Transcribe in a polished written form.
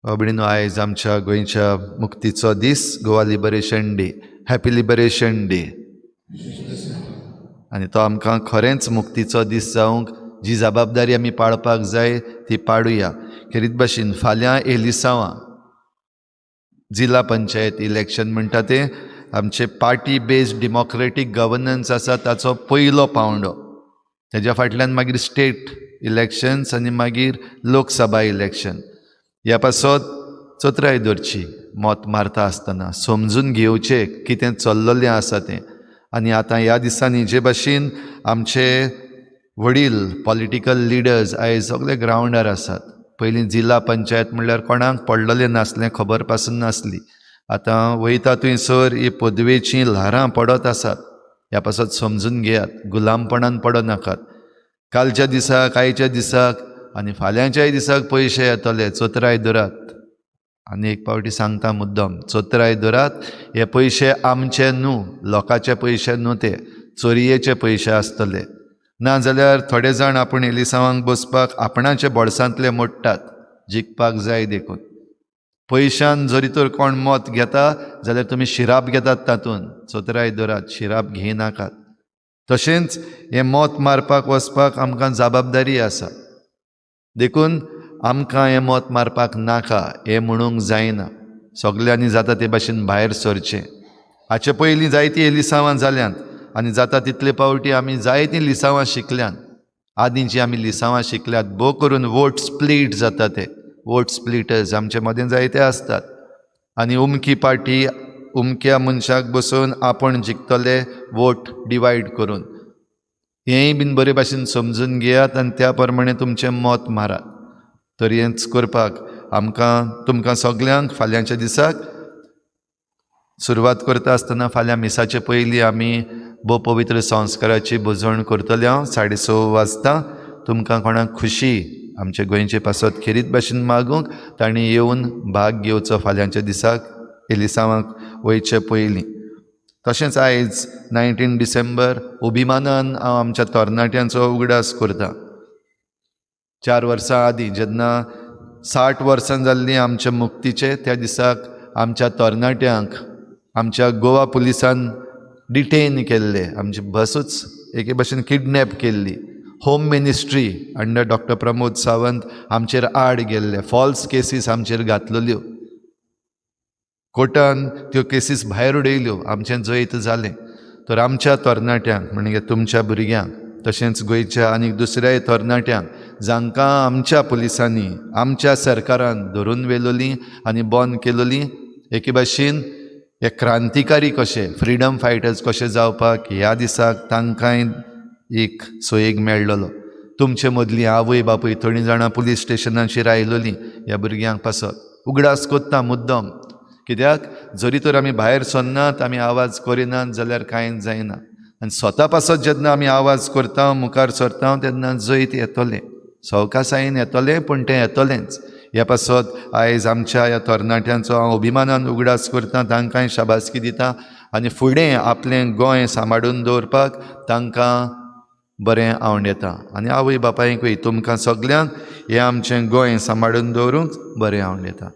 बाबडीनो आयज आमच्या गोंयच्या मुक्तीचो दीस, Goa liberation day. Happy liberation day. आनी तो आमकां खरेंच मुक्तीचो दीस जावंक जी जबाबदारी आमी पाळपाक जाय ती पाळुया. खेरीत भाशेन फाल्यां एलिसांवां जिल्ला पंचायत इलेक्शन म्हणटा तें आमचे पार्टी बेस्ड डेमोक्रेटीक गवर्नन्स आसा ताचो पयलो पावंडो. तेज्या फाटल्यान मागीर स्टेट इलेक्शन्स आनी मागीर लोकसभा इलेक्शन. ह्या पासत चोत्राय धरची मत मारता आसतना समजून घेवचें कितें चल्ललें आसा तें. आनी आतां ह्या दिसांनी जे भाशेन आमचे वडील पॉलिटिकल लिडर्स आयज सगळे ग्रावंडार आसात. पयलीं जिल्ला पंचायत म्हणल्यार कोणाक पडलेलें नासलें, खबर पासून नासली. आतां वयता थंयसर ही पदवेचीं ल्हारां पडत आसात. ह्या पासत समजून घेयात, गुलामपणान पडो नाकात. कालच्या दिसाक, आयच्या दिसाक आनी फाल्यांच्याय दिसाक पयशे येतले, चोत्राय धरात. आनी एक पावटी सांगता मुद्दम, चोत्राय धरात. हे पयशे आमचे न्हू, लोकांचे पयशे न्हू, ते चोरयेचे पयशे आसतले. नाजाल्यार थोडे जाण आपूण एलिसांवांक बसपाक आपणाचे बोडसांतले मोडटात, जिखपाक जाय देखून. पयशान जरी तर कोण मत घेता जाल्यार तुमी शिराप घेतात तातूंत. चोत्राय धरात, शिराप घेयनाकात. तशेंच हें मत मारपाक वचपाक आमकां जबाबदारी आसा. देखून आमकां हें मत मारपाक नाका हें म्हणूंक जायना. सगल्यांनी जाता ते भाशेन भायर सरचें. हाचे पयलीं जायतीं एलिसांवां जाल्यांत आनी जाता तितले पावटी आमी जायतीं लिसांवां शिकल्यांत. आदींची आमी लिसांवां शिकल्यात. भोव करून वोट स्प्लीट जाता ते, वोट स्प्लिटर्स आमचे मदें जायते आसतात. आनी उमकी पार्टी उमक्या मनशाक बसून आपूण जिखतले वोट डिवायड करून. हेंय बीन बरे भाशेन समजून घेयात आनी त्या प्रमाणे तुमचें मत मारात. तर हेंच करपाक तुमकां सगल्यांक फाल्यांच्या दिसाक सुरवात करता आसतना फाल्यां मिसाचे पयलीं आमी भोव पवित्र संस्काराची बुजवण करतले हांव 6:30 वाजता. तुमकां कोणाक खुशी आमचे गोंयचे पासत खेरीत भाशेन मागूंक तांणी येवन भाग घेवचो फाल्यांच्या दिसाक एलिसांवांक वयचे पयलीं. तशेंच आयज 19 डिसेंबर अभिमानान हांव आमच्या तरणाट्यांचो उगडास करतां. 4 वर्सां आदीं जेन्ना 60 वर्सां जाल्लीं आमच्या मुक्तीचे, त्या दिसाक आमच्या तरणाट्यांक आमच्या गोवा पुलिसान डिटेन केल्ले. आमची बसूच एके भाशेन किडनॅप केल्ली. Home ministry under doctor Pramod Sawant आमचेर आड गेल्ले. फॉल्स केसीस आमचेर घातलेल्यो. कोर्टान त्यो केसीस भायर उडयल्यो. आमचें जैत जालें. तर आमच्या तरणाट्यांक म्हणजे तुमच्या भुरग्यांक तशेंच गोंयच्या आनी दुसऱ्याय तरणाट्यांक जांकां आमच्या पुलिसांनी आमच्या सरकारान धरून व्हेलोलीं आनी बंद केलोलीं, एके भाशेन हे क्रांतिकारी कशे, फ्रिडम फायटर्स कशे जावपाक ह्या दिसाक तांकांय एक सोयेग मेळ्ळलो. तुमचे मदलीं आवय बापूय थोडीं जाणां पुलीस स्टेशनाचेर आयलोलीं. ह्या भुरग्यांक पासत उगडास कोत्ता मुद्दम. कित्याक जरी तर आमी भायर सरनात, आमी आवाज करिनात जाल्यार कांयच जायना. आनी स्वता पासत जेन्ना आमी आवाज करता, मुखार सरता, तेन्ना जैत येतलें. सवकासायेन येतलें, पूण तें येतलेंच. ह्या पासत आयज आमच्या ह्या तरणाट्यांचो हांव अभिमानान उगडास करतां, तांकांय शाबासकी दितां. आनी फुडें आपलें गोंय सांबाळून दवरपाक तांकां बरें आवंडेतां. आनी आवय बापायकूय तुमकां सगल्यांक हें आमचें गोंय सांबाळून दवरूंक बरें आवंडेतां.